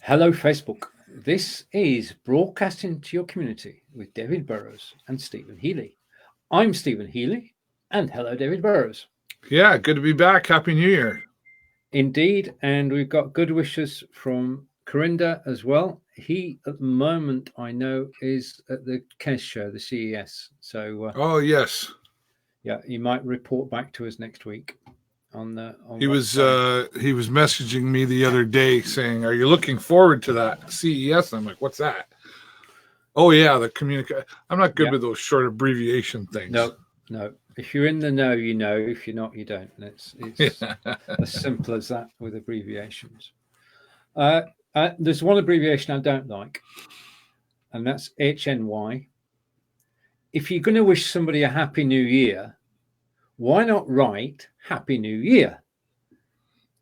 Hello, Facebook. This is Broadcasting to Your Community with David Burrows and Stephen Healey. I'm Stephen Healey, and hello, David Burrows. Yeah, good to be back. Happy New Year. Indeed, and we've got good wishes from Corinda as well. He, at the moment, I know, is at the KES show, the CES. So, Oh, yes. yeah, he might report back to us next week on He what's was going. uh he was messaging me the other day saying, "Are you looking forward to that CES?" I'm like, "What's that?" Oh yeah, the communicate. I'm not good Yeah, with those short abbreviation things. no, no. If you're in the know, you know. If you're not, you don't. And it's as simple as that with abbreviations. Uh, there's one abbreviation I don't like, and that's HNY. If you're going to wish somebody a happy new year, why not write Happy New Year?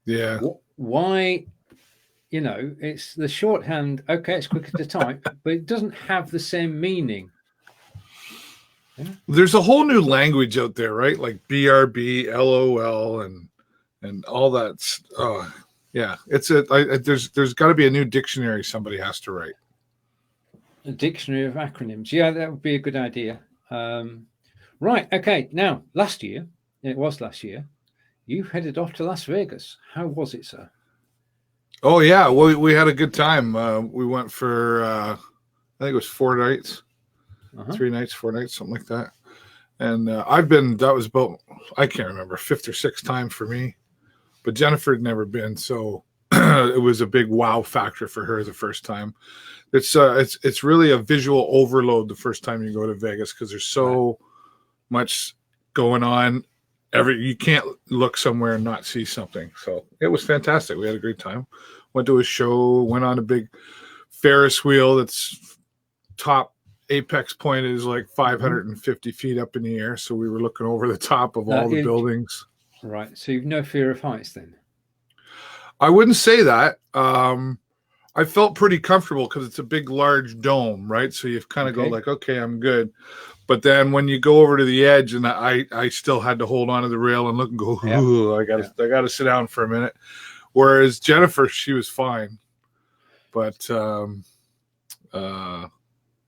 Yeah. Why? It's the shorthand. Okay, it's quicker to type, but it doesn't have the same meaning. Yeah. There's a whole new language out there, right? Like BRB, LOL, and all that. Oh, yeah. There's got to be a new dictionary somebody has to write. A dictionary of acronyms. Yeah, that would be a good idea. Right. Okay. Now, it was last year, you headed off to Las Vegas. How was it, sir? Oh yeah, we had a good time. We went for I think it was 4 nights, Uh-huh. 3 nights, 4 nights, something like that. And that was about, I can't remember, fifth or sixth time for me. But Jennifer had never been, so it was a big wow factor for her the first time. It's really a visual overload the first time you go to Vegas because there's Right. so much going on. You can't look somewhere and not see something. So it was fantastic. We had a great time. Went to a show, went on a big Ferris wheel that's top apex point is like Mm-hmm. 550 feet up in the air. So we were looking over the top of Uh, all the it, buildings. right. So you've no fear of heights then? I wouldn't say that. I felt pretty comfortable because it's a big, large dome, right? So you kind of go Okay. like, okay, I'm good. But then when you go over to the edge, and I still had to hold onto the rail and look and go, Yeah. ooh, Yeah. I gotta sit down for a minute. Whereas Jennifer, she was fine, but uh,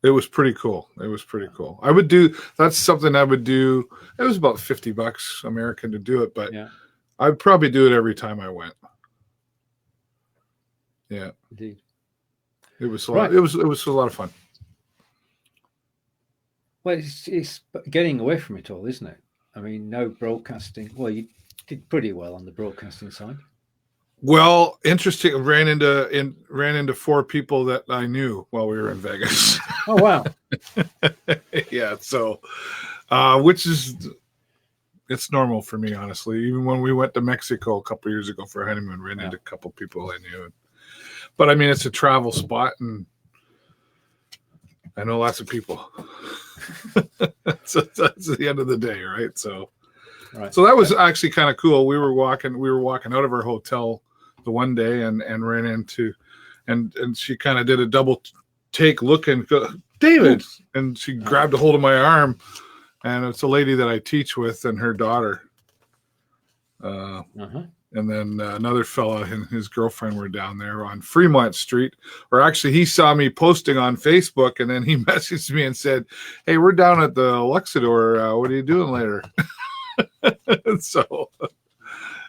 it was pretty cool. It was pretty cool. I would do that's something I would do. It was about $50 American to do it, but Yeah. I'd probably do it every time I went. Yeah, Indeed. it was a lot. Right. It was a lot of fun. Well, it's getting away from it all, isn't it? I mean, no broadcasting. Well, you did pretty well on the broadcasting side. Well, interesting. Ran into four people that I knew while we were in Vegas. Oh wow. Yeah, so which is it's normal for me, honestly. Even when we went to Mexico a couple years ago for a honeymoon, ran Yeah. into a couple people I knew. But I mean, it's a travel spot, and I know lots of people. So that's the end of the day, right? So, Right. so that was actually kind of cool. We were walking out of our hotel the one day and ran into, and she kind of did a double take look and go, David, and she grabbed a hold of my arm, and it's a lady that I teach with and her daughter. Uh-huh. And then another fella and his girlfriend were down there on Fremont Street, or actually he saw me posting on Facebook, and then he messaged me and said, "Hey, we're down at the Luxador. What are you doing later?" So,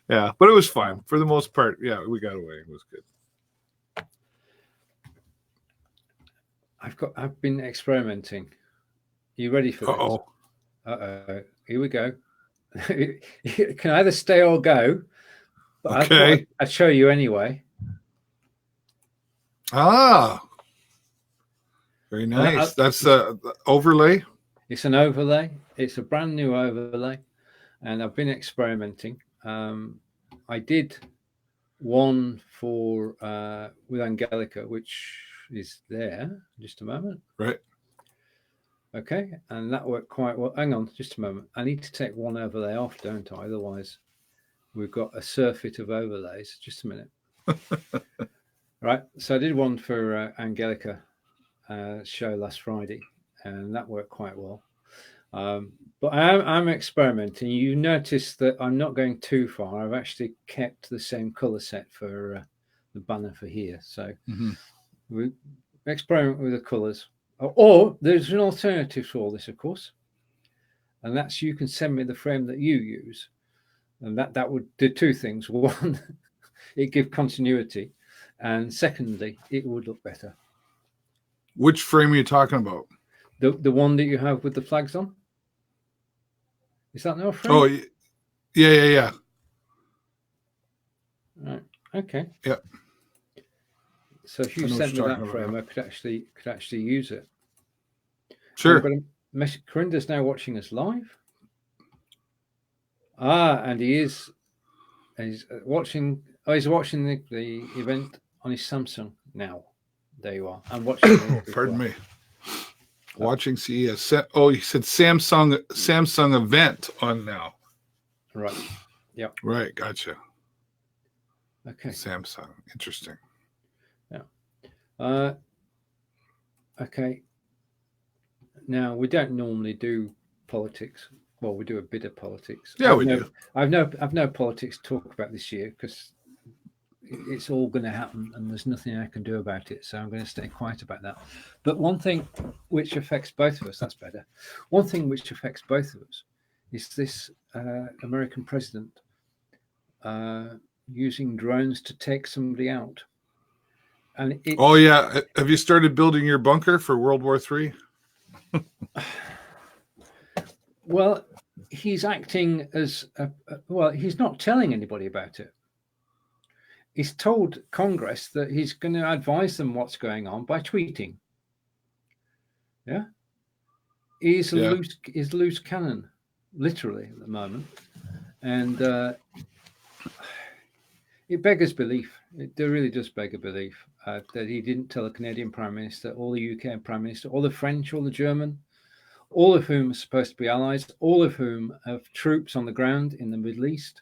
yeah, but it was fun for the most part. Yeah, we got away. It was good. I've been experimenting. You ready for this? Oh, Uh-oh. Here we go. It can either stay or go, but I thought okay. I'd show you anyway. Ah, very And nice. That's the overlay. it's an overlay. It's a brand new overlay, and I've been experimenting. I did one for with Angelica, which is there. Just a moment. Right. Okay, and that worked quite well. Hang on, just a moment. I need to take one overlay off, don't I? Otherwise, we've got a surfeit of overlays. Just a minute. Right, so I did one for Angelica show last Friday, and that worked quite well. But I'm experimenting. You notice that I'm not going too far. I've actually kept the same color set for banner for here. So Mm-hmm. we experiment with the colours. Or there's an alternative to all this, of course, and that's you can send me the frame that you use, and that would do two things. One, it gives continuity, and secondly, it would look better. Which frame are you talking about? The one that you have with the flags on? Is that no frame? Oh, yeah. Right. Okay. Yeah. So if you sent me that frame, I could actually use it. Sure. Corinda's now watching us live. And he's watching. Oh, he's watching the event on his Samsung now. There you are. I'm watching. Pardon me. Watching CES. Oh, you said Samsung event on now. Right. Yeah. Right. Gotcha. Okay. Samsung. Interesting. Yeah. Okay. Now we don't normally do politics. Well, we do a bit of politics. Yeah, we do. I've no politics to talk about this year because it's all going to happen and there's nothing I can do about it. So I'm going to stay quiet about that. But one thing which affects both of us, that's better. One thing which affects both of us is this American president using drones to take somebody out. And oh, yeah. Have you started building your bunker for World War III? Well, he's acting as he's not telling anybody about it. He's told Congress that he's going to advise them what's going on by tweeting. Yeah. He's a loose cannon, literally, at the moment. And it beggars belief. It really does beg a belief that he didn't tell the Canadian Prime Minister, or the UK Prime Minister, or the French, or the German, all of whom are supposed to be allies, all of whom have troops on the ground in the Middle East.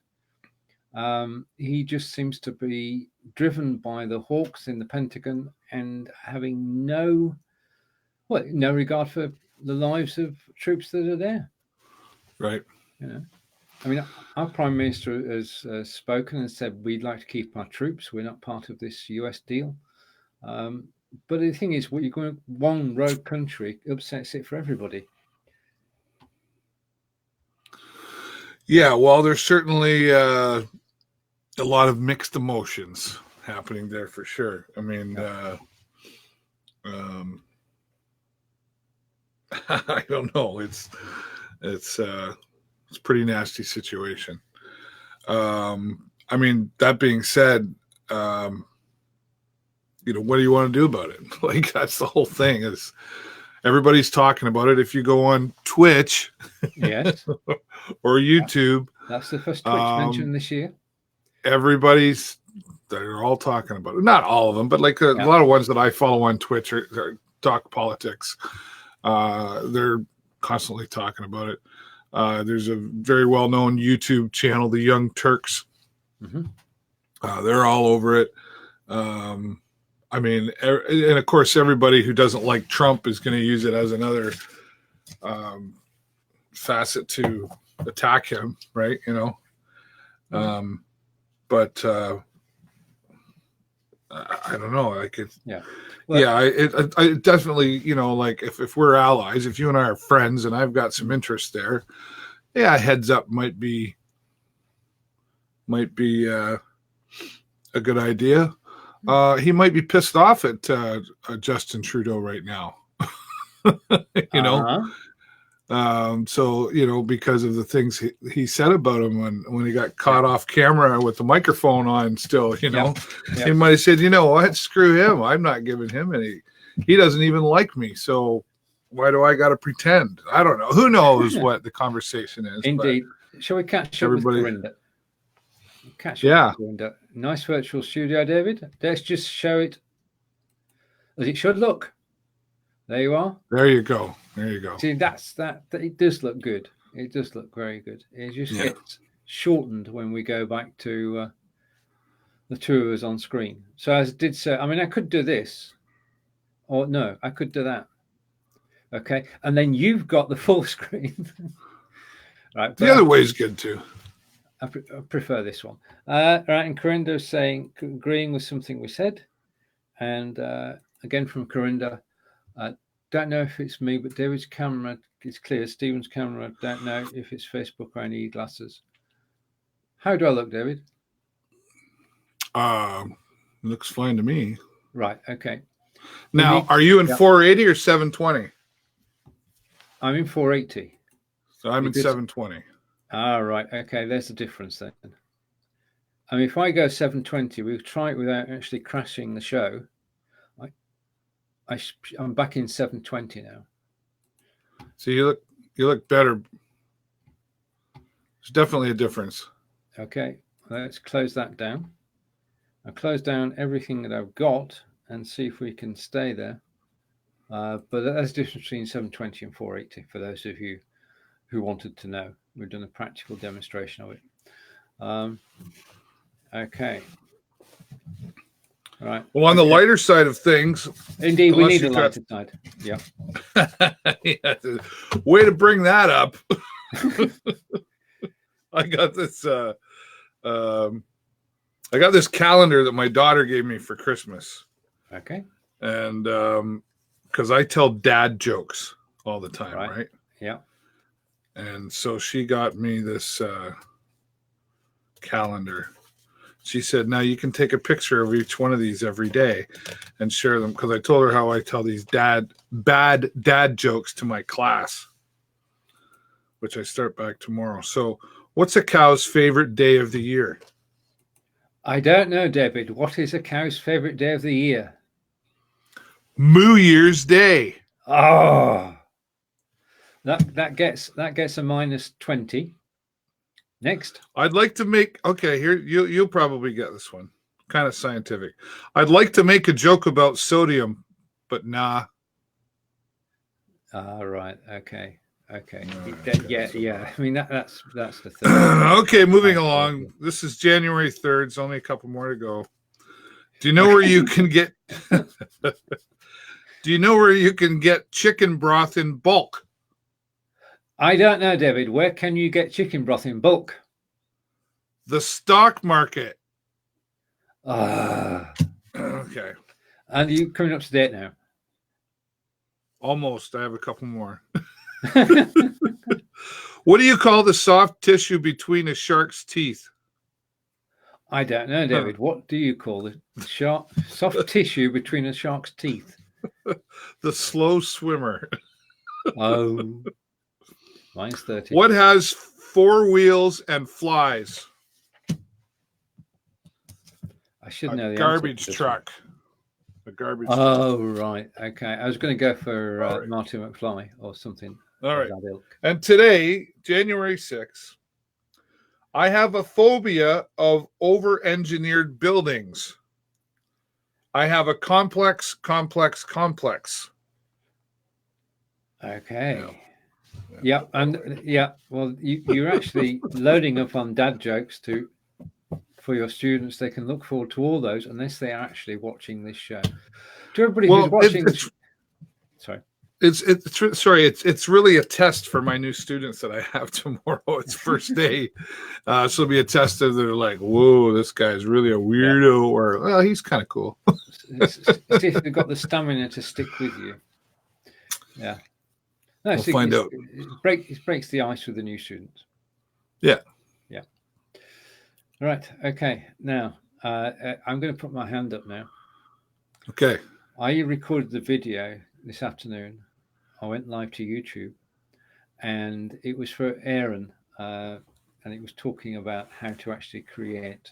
He just seems to be driven by the hawks in the Pentagon and having no regard for the lives of troops that are there. Right. You know, I mean, our Prime Minister has spoken and said we'd like to keep our troops. We're not part of this US deal. But the thing is, you're going one rogue country upsets it for everybody. Yeah, well, there's certainly a lot of mixed emotions happening there for sure. I mean, I don't know. It's a pretty nasty situation. I mean, that being said, what do you want to do about it? Like, that's the whole thing. Is everybody's talking about it. If you go on Twitch, yes, or YouTube, that's the first Twitch mention this year. They're all talking about it. Not all of them, but like a lot of ones that I follow on Twitch or talk politics. They're constantly talking about it. There's a very well-known YouTube channel, the Young Turks. Mm-hmm. They're all over it. I mean, and of course, everybody who doesn't like Trump is going to use it as another facet to attack him, right? But I don't know. Like it, I definitely, like if we're allies, if you and I are friends, and I've got some interest there, heads up might be a good idea. He might be pissed off at Justin Trudeau right now. So because of the things he said about him when he got caught off camera with the microphone on still, he might have said, you know what, screw him, I'm not giving him any, he doesn't even like me, so why do I got to pretend? I don't know, who knows what the conversation is. Indeed. Shall we catch up with Corinda? Nice virtual studio, David. Let's just show it as it should look. There you are. There you go. See, that it does look good. It does look very good. It just gets shortened when we go back to the two of us on screen. So as I did say, I mean, I could do this, or no, I could do that. Okay, and then you've got the full screen. Right. The other way is good too. I prefer this one. Right, and Corinda is saying, agreeing with something we said. And again from Corinda, don't know if it's me, but David's camera is clear. Stephen's camera, don't know if it's Facebook or any glasses. How do I look, David? Looks fine to me. Right, okay. Now, are you in 480 or 720? I'm in 480. So I'm in 720. Ah, right. Okay, there's the difference then. I mean, if I go 720, we'll try it without actually crashing the show. I'm back in 720 now. So you look better. There's definitely a difference. Okay, let's close that down. I'll close down everything that I've got and see if we can stay there. But that's the difference between 720 and 480 for those of you who wanted to know. We've done a practical demonstration of it. Okay. All right. Well, on the lighter side of things, indeed, we need a lighter side. Yeah. Yeah. Way to bring that up. I got this. I got this calendar that my daughter gave me for Christmas. Okay. And because I tell dad jokes all the time, right? Yeah. And so she got me this calendar. She said, now you can take a picture of each one of these every day and share them. Because I told her how I tell these bad dad jokes to my class, which I start back tomorrow. So what's a cow's favorite day of the year? I don't know, David. What is a cow's favorite day of the year? Moo Year's Day. Oh, that gets a minus 20. Next. I'd like to make, okay, here, you'll probably get this one. Kind of scientific. I'd like to make a joke about sodium, but nah. Right. Okay. Yeah. I mean, that's the thing. Okay, moving along. This is January 3rd. It's only a couple more to go. Do you know where you can get Do you know where you can get chicken broth in bulk? I don't know, David. Where can you get chicken broth in bulk? The stock market. Okay. And you coming up to date now? Almost. I have a couple more. What do you call the soft tissue between a shark's teeth? I don't know, David. What do you call it? Soft tissue between a shark's teeth? The slow swimmer. Oh. Mine's 30. What has 4 wheels and flies? I should know the garbage truck. A garbage truck. Oh, right. Okay. I was going to go for Marty McFly or something. All right. And today, January 6th, I have a phobia of over-engineered buildings. I have a complex. Okay. Yeah. And yeah, well, you're actually loading up on dad jokes for your students. They can look forward to all those unless they are actually watching this show. To everybody who's watching, sorry. It's really a test for my new students that I have tomorrow. It's first day. So it'll be a test of they're like, whoa, this guy's really a weirdo, or well, he's kind of cool. See if they've got the stamina to stick with you. Yeah. No, we'll find out. It breaks the ice with the new students. Yeah. Yeah. All right. Okay. Now, I'm going to put my hand up now. Okay. I recorded the video this afternoon. I went live to YouTube, and it was for Aaron, and it was talking about how to actually create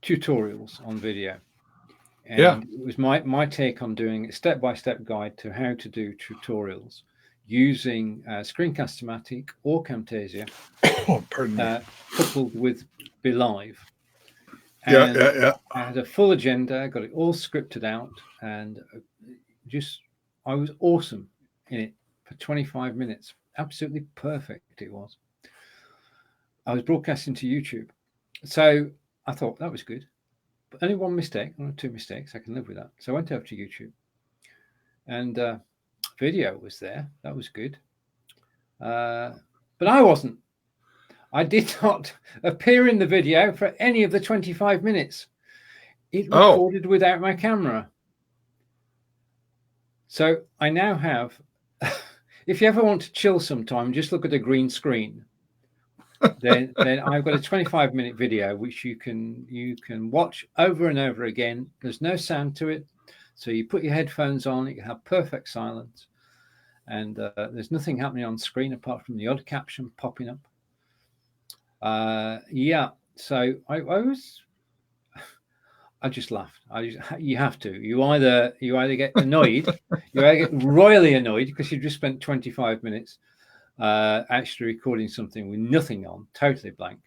tutorials on video. And it was my take on doing a step-by-step guide to how to do tutorials using Screencast-O-Matic or Camtasia, coupled with BeLive. And I had a full agenda, got it all scripted out, and I was awesome in it for 25 minutes. Absolutely perfect it was. I was broadcasting to YouTube. So I thought that was good. But only one mistake, or 2 mistakes, I can live with that. So I went over to YouTube. And video was there. That was good. But I wasn't. I did not appear in the video for any of the 25 minutes. It Oh. recorded without my camera. So I now have, if you ever want to chill sometime, just look at a green screen. then I've got a 25-minute video which you can watch over and over again. There's no sound to it. So you put your headphones on, you have perfect silence. And there's nothing happening on screen apart from the odd caption popping up. Yeah, so I just laughed. You have to. You either get annoyed, you either get royally annoyed because you've just spent 25 minutes actually recording something with nothing on, totally blank.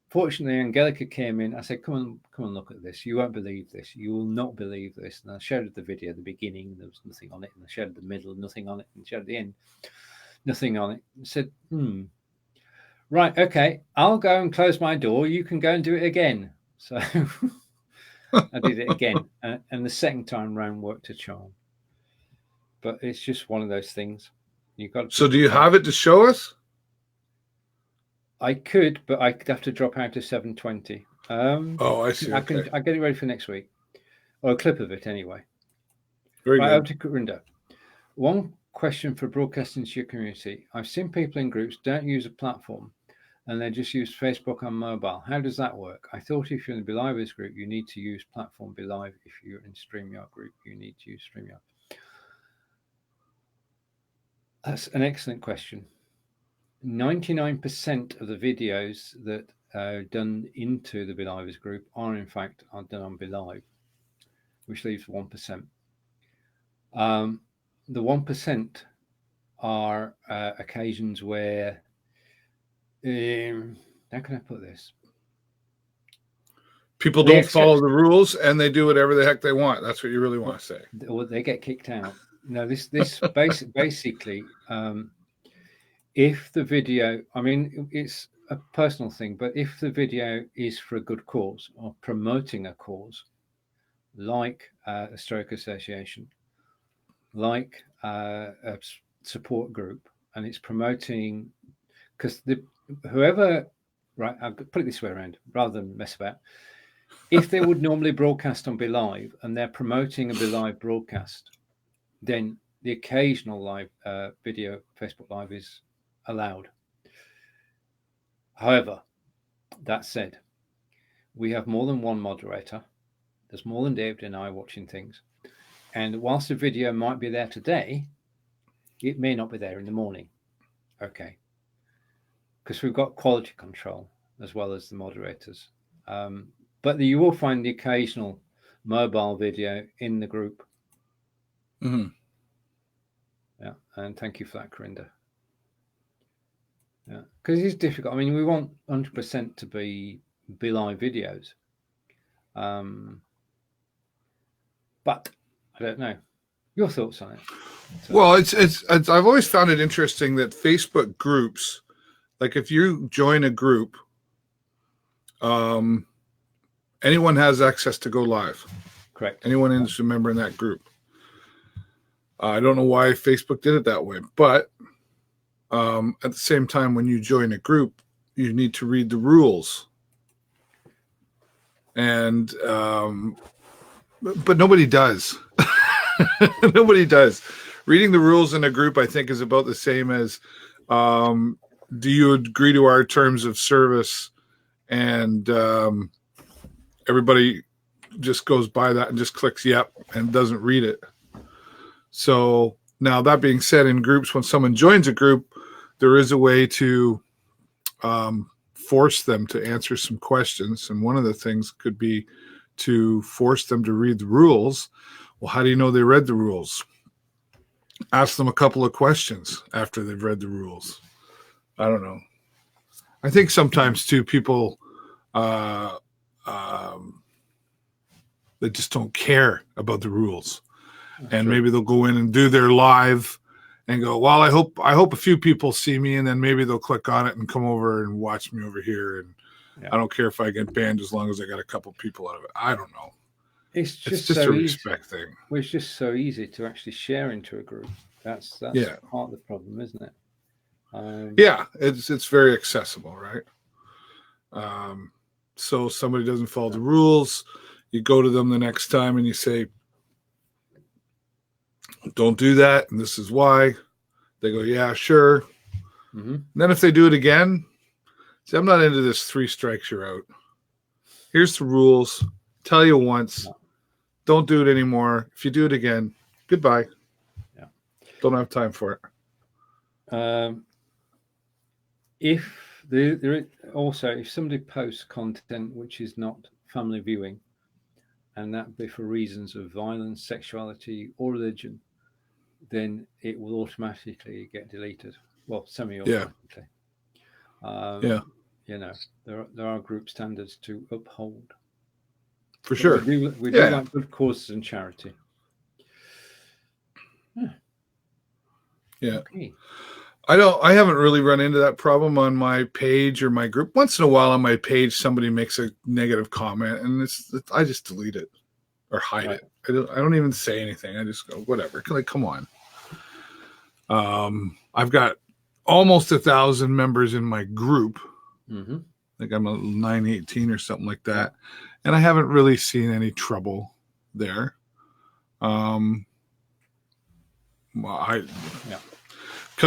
Fortunately, Angelica came in. I said, come on, look at this. You won't believe this. You will not believe this. And I showed her the video at the beginning. There was nothing on it. And I showed her the middle, nothing on it. And showed her the end, nothing on it. And said, right, okay, I'll go and close my door. You can go and do it again. So I did it again. And the second time round worked a charm. But it's just one of those things. You got. So do you have it to show us? I could, but I could have to drop out to 7:20. Oh, I see. I'll get it ready for next week, or a clip of it anyway. Very right, good. Over to Corinda. One question for broadcasting to your community. I've seen people in groups don't use a platform, and they just use Facebook on mobile. How does that work? I thought if you're in the Belivers group, you need to use platform Belive. If you're in StreamYard group, you need to use StreamYard. That's an excellent question. 99% of the videos that are done into the Belivers group are in fact done on Belive, which leaves 1%. The 1% are occasions where, how can I put this? People don't follow the rules and they do whatever the heck they want. That's what you really want to say. Or they get kicked out. No, this basically, if the video, I mean, it's a personal thing, but if the video is for a good cause or promoting a cause, like a stroke association, like a support group, and it's promoting, because whoever, right, I'll put it this way around rather than mess about. If they would normally broadcast on Belive and they're promoting a Belive broadcast, then the occasional live video, Facebook Live, is allowed. However, that said, we have more than one moderator. There's more than David and I watching things. And whilst the video might be there today, it may not be there in the morning. Okay. Because we've got quality control as well as the moderators. But you will find the occasional mobile video in the group. Mm-hmm. Yeah. And thank you for that, Corinda. Yeah, because it's difficult. I mean, we want 100% to be Belive videos, but I don't know. Your thoughts on it? So, well, it's I've always found it interesting that Facebook groups, like if you join a group, anyone has access to go live. Correct. Anyone is a member in that group. I don't know why Facebook did it that way, but at the same time, when you join a group, you need to read the rules. And but nobody does. Nobody does. Reading the rules in a group, I think, is about the same as do you agree to our terms of service? And everybody just goes by that and just clicks yep and doesn't read it. So now, that being said, in groups, when someone joins a group, there is a way to force them to answer some questions. And one of the things could be to force them to read the rules. Well, how do you know they read the rules? Ask them a couple of questions after they've read the rules. I don't know. I think sometimes, too, people they just don't care about the rules. And maybe they'll go in and do their live and go, well, I hope a few people see me, and then maybe they'll click on it and come over and watch me over here. And I don't care if I get banned as long as I got a couple people out of it. I don't know. It's just a so respect thing. Well, it's just so easy to actually share into a group. That's part of the problem, isn't it? Yeah, it's very accessible, right? So somebody doesn't follow the rules, you go to them the next time and you say, don't do that, and this is why. They go, yeah, sure. Mm-hmm. Then if they do it again, see, I'm not into this 3 strikes, you're out. Here's the rules. Tell you once. Don't do it anymore. If you do it again, goodbye. Yeah. Don't have time for it. If if somebody posts content which is not family viewing, and that be for reasons of violence, sexuality, or religion, then it will automatically get deleted. Well, semi-automatically. Yeah. You know, there are group standards to uphold. For sure. We do like good causes and charity. Yeah. Okay. I haven't really run into that problem on my page or my group. Once in a while on my page, somebody makes a negative comment, and I just delete it or hide it. I don't even say anything. I just go, whatever. Like, come on. I've got almost 1,000 members in my group. Mm-hmm. I think I'm a 918 or something like that. And I haven't really seen any trouble there. Because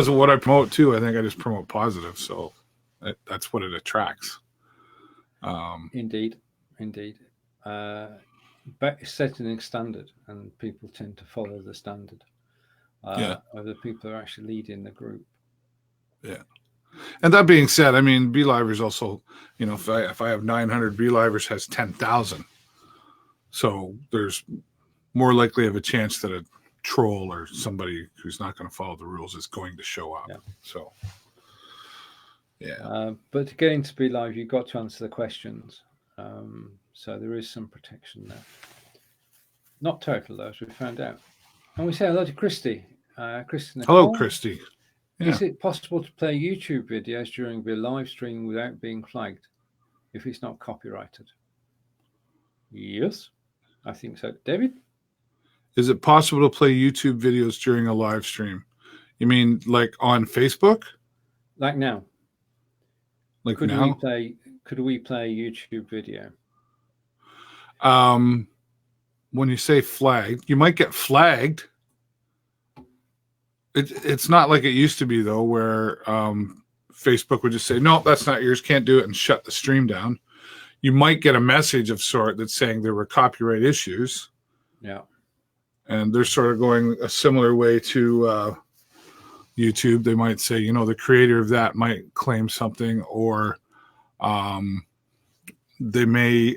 of what I promote too, I think I just promote positive. So that's what it attracts. Indeed. But setting a standard, and people tend to follow the standard of the people who are actually leading the group. Yeah. And that being said, I mean, BeLivers also, if I have 900, BeLivers has 10,000. So there's more likely of a chance that a troll or somebody who's not going to follow the rules is going to show up. Yeah. So, yeah. But to get into BeLive, you've got to answer the questions. So there is some protection there. Not total, though, as we found out. And we say hello to Christy. Hello, Christy. Yeah. Is it possible to play YouTube videos during the live stream without being flagged if it's not copyrighted? Yes, I think so. David? Is it possible to play YouTube videos during a live stream? You mean like on Facebook? Like now? Like could now? Could we play a YouTube video? When you say flagged, you might get flagged. It's not like it used to be, though, where Facebook would just say, no, that's not yours, can't do it, and shut the stream down. You might get a message of sort that's saying there were copyright issues. Yeah. And they're sort of going a similar way to YouTube. They might say, the creator of that might claim something, or they may,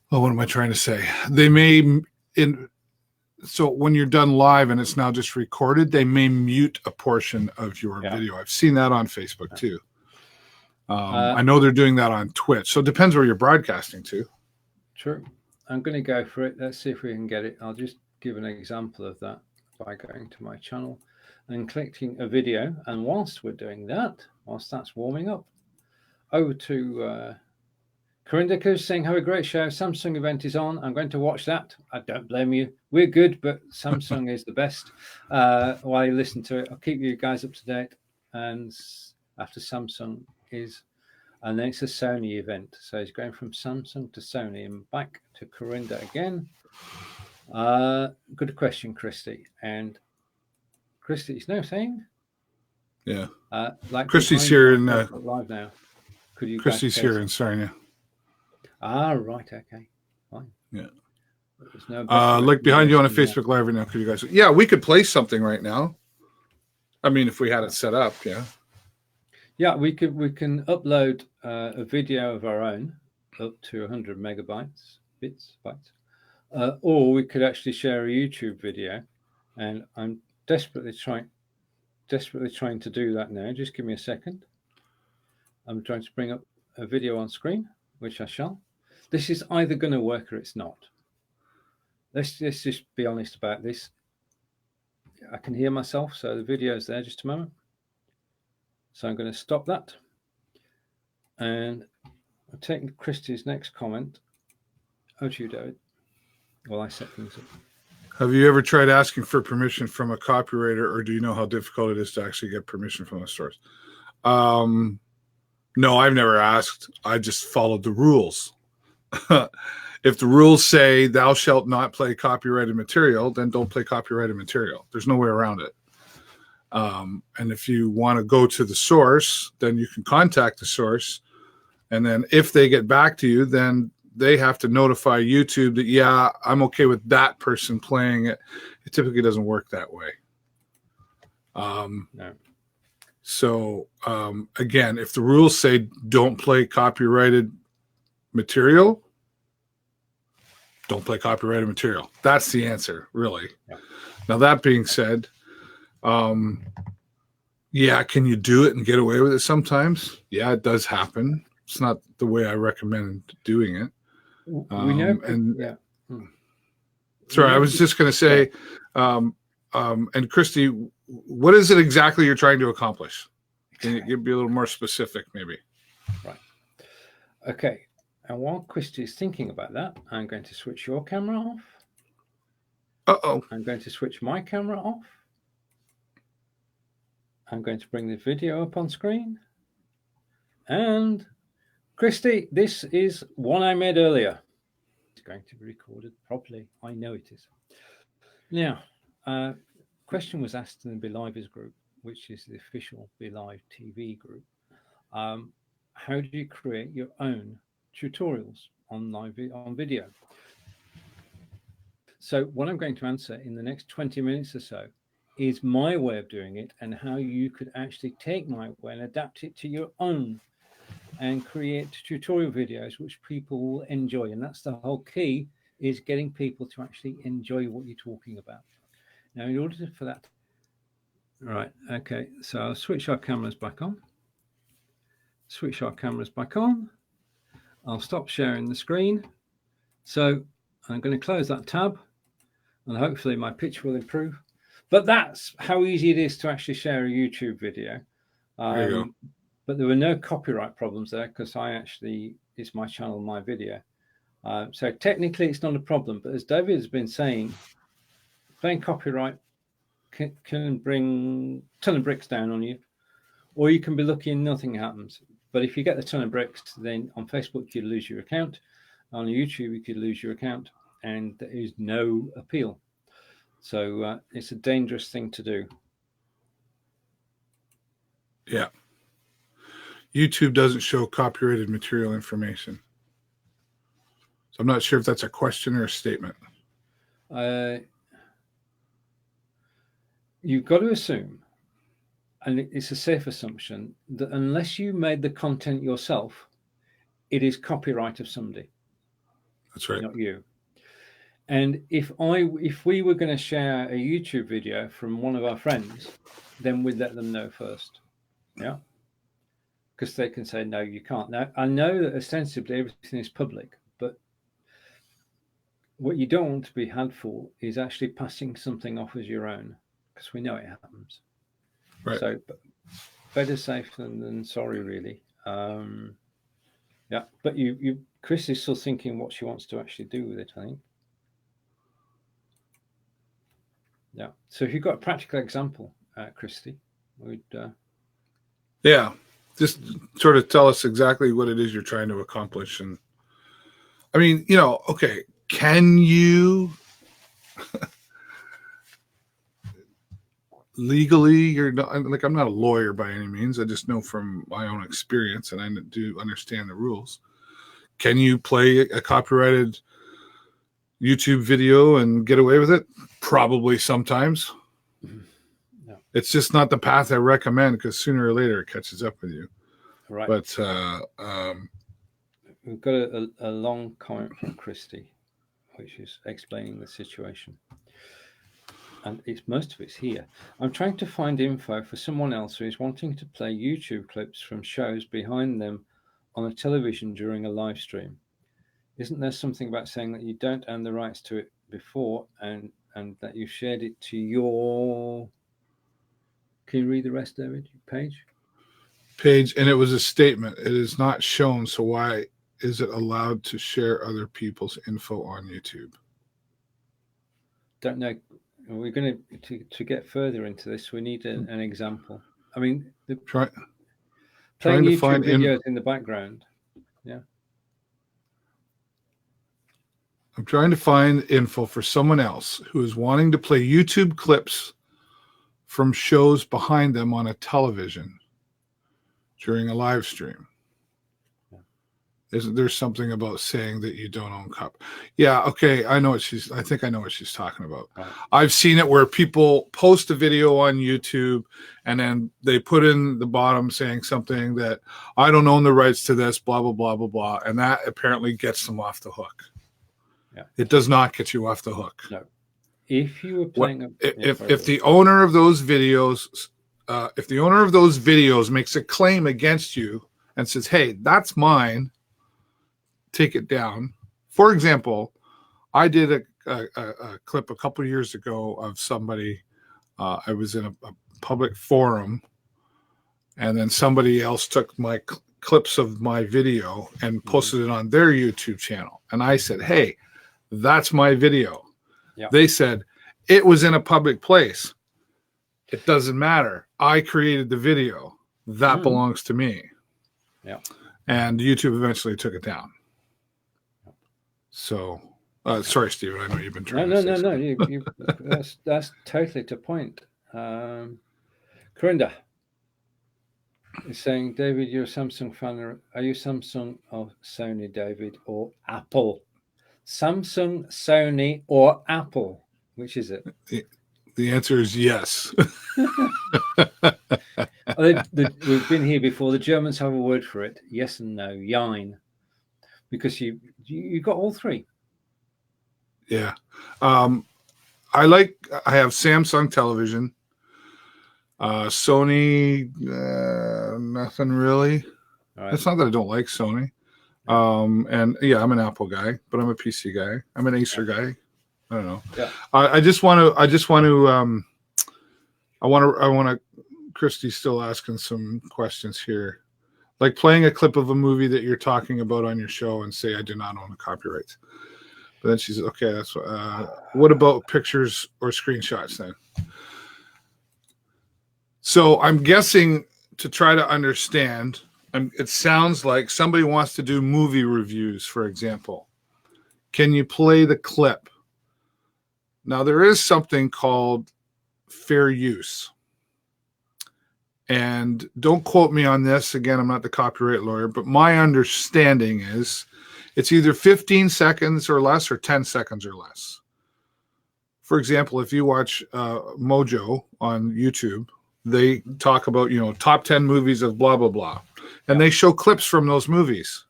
what am I trying to say? They may, so when you're done live and it's now just recorded, they may mute a portion of your video. I've seen that on Facebook too. I know they're doing that on Twitch. So it depends where you're broadcasting to. True. I'm going to go for it. Let's see if we can get it. I'll just give an example of that by going to my channel and clicking a video. And whilst we're doing that, whilst that's warming up, over to Corinda saying, have a great show. Samsung event is on. I'm going to watch that. I don't blame you. We're good, but Samsung is the best. While you listen to it, I'll keep you guys up to date. And after Samsung is, and then it's a Sony event. So it's going from Samsung to Sony and back to Corinda again. Good question, Christy. And Christy's now saying, yeah, like Christy's here in live now. Could you? Christy's here in Sarnia. Ah, right. Okay. Fine. Yeah. No like behind you on a Facebook Live right now. Could you guys? Yeah, we could play something right now. I mean, if we had it set up, yeah. Yeah, we can upload a video of our own up to 100 megabytes, bytes, or we could actually share a YouTube video. And I'm desperately trying to do that now. Just give me a second. I'm trying to bring up a video on screen, which I shall. This is either going to work or it's not. Let's just be honest about this. I can hear myself, so the video's there. Just a moment. So I'm going to stop that. And I'll take Christy's next comment. Over to you, David. While I set things up. Have you ever tried asking for permission from a copywriter, or do you know how difficult it is to actually get permission from a source? No, I've never asked. I just followed the rules. If the rules say thou shalt not play copyrighted material, then don't play copyrighted material. There's no way around it. And if you want to go to the source, then you can contact the source. And then if they get back to you, then they have to notify YouTube that, yeah, I'm okay with that person playing it. It typically doesn't work that way. No. So, again, if the rules say don't play copyrighted material, don't play copyrighted material. That's the answer, really. Yeah. Now, that being said, yeah, can you do it and get away with it sometimes? Yeah, it does happen. It's not the way I recommend doing it. We know, yeah. Sorry, I was just going to say, and Christy, what is it exactly you're trying to accomplish? Can you be a little more specific, maybe? Right. Okay. And while Christy is thinking about that, I'm going to switch your camera off. Uh-oh. I'm going to switch my camera off. I'm going to bring the video up on screen. And Christy, this is one I made earlier. It's going to be recorded properly. I know it is. Now, question was asked in the Belivers group, which is the official Belive TV group. How do you create your own tutorials on video? So what I'm going to answer in the next 20 minutes or so is my way of doing it, and how you could actually take my way and adapt it to your own and create tutorial videos which people will enjoy. And that's the whole key, is getting people to actually enjoy what you're talking about. Now, in order for that, right, okay, so I'll switch our cameras back on. Switch our cameras back on. I'll stop sharing the screen. So I'm going to close that tab, and hopefully my pitch will improve. But that's how easy it is to actually share a YouTube video. There you go. But there were no copyright problems there, because it's my channel, my video. So technically it's not a problem. But as David has been saying, playing copyright can bring a ton of bricks down on you, or you can be lucky and nothing happens. But if you get the ton of bricks, then on Facebook you could lose your account. On YouTube you could lose your account, and there is no appeal. So it's a dangerous thing to do. Yeah. YouTube doesn't show copyrighted material information. So I'm not sure if that's a question or a statement. You've got to assume, and it's a safe assumption, that unless you made the content yourself, it is copyright of somebody. That's right. Not you. And if we were going to share a YouTube video from one of our friends, then we'd let them know first. Yeah. Because they can say, no, you can't. Now, I know that ostensibly everything is public, but what you don't want to be had for is actually passing something off as your own, because we know it happens. Right. So better safe than sorry, really. Yeah. But Chris is still thinking what she wants to actually do with it, I think. Yeah. So if you've got a practical example, Christy, we'd... Yeah. Just sort of tell us exactly what it is you're trying to accomplish. And I mean, okay, can you legally, you're not, like, I'm not a lawyer by any means. I just know from my own experience, and I do understand the rules. Can you play a copyrighted YouTube video and get away with it? Probably sometimes. No. It's just not the path I recommend, because sooner or later it catches up with you. Right. But we've got a long comment from Christy, which is explaining the situation. And most of it's here. I'm trying to find info for someone else who is wanting to play YouTube clips from shows behind them on a television during a live stream. Isn't there something about saying that you don't own the rights to it before, and that you shared it to your... Can you read the rest, David? Page, and it was a statement. It is not shown, so why is it allowed to share other people's info on YouTube? don't know. We're going to get further into this. We need an example. I mean, Trying playing to YouTube find videos in the background. Yeah. I'm trying to find info for someone else who is wanting to play YouTube clips from shows behind them on a television during a live stream. Isn't there something about saying that you don't own copy? Yeah, okay, I think I know what she's talking about. Right. I've seen it where people post a video on YouTube and then they put in the bottom saying something that I don't own the rights to this, blah, blah, blah, blah, blah. And that apparently gets them off the hook. Yeah. It does not get you off the hook. No. If you were playing if the owner of those videos makes a claim against you and says, hey, that's mine, take it down. For example, I did a clip a couple of years ago of somebody. I was in a public forum, and then somebody else took my clips of my video and posted it on their YouTube channel. And I said, hey, that's my video. Yeah. They said, it was in a public place. It doesn't matter. I created the video. That belongs to me. Yeah. And YouTube eventually took it down. So, sorry, Stephen. I know you've been trying. No. You, that's totally to point. Corinda is saying, David, you're a Samsung fan. Are you Samsung or Sony, David, or Apple? Samsung, Sony, or Apple? Which is it? The answer is yes. We've been here before. The Germans have a word for it. Yes and no. Jein. Because you got all three. Yeah. I have Samsung television. Sony, nothing really. Right. It's not that I don't like Sony. And yeah, I'm an Apple guy, but I'm a PC guy. I'm an Acer guy. I don't know. Yeah. I want to. Christy's still asking some questions here. Like playing a clip of a movie that you're talking about on your show and say, I do not own the copyrights. But then she says, okay, that's what about pictures or screenshots then? So I'm guessing to try to understand, it sounds like somebody wants to do movie reviews, for example. Can you play the clip? Now, there is something called fair use. And don't quote me on this. Again, I'm not the copyright lawyer, but my understanding is it's either 15 seconds or less or 10 seconds or less. For example, if you watch Mojo on YouTube, they talk about, top 10 movies of blah, blah, blah. And they show clips from those movies.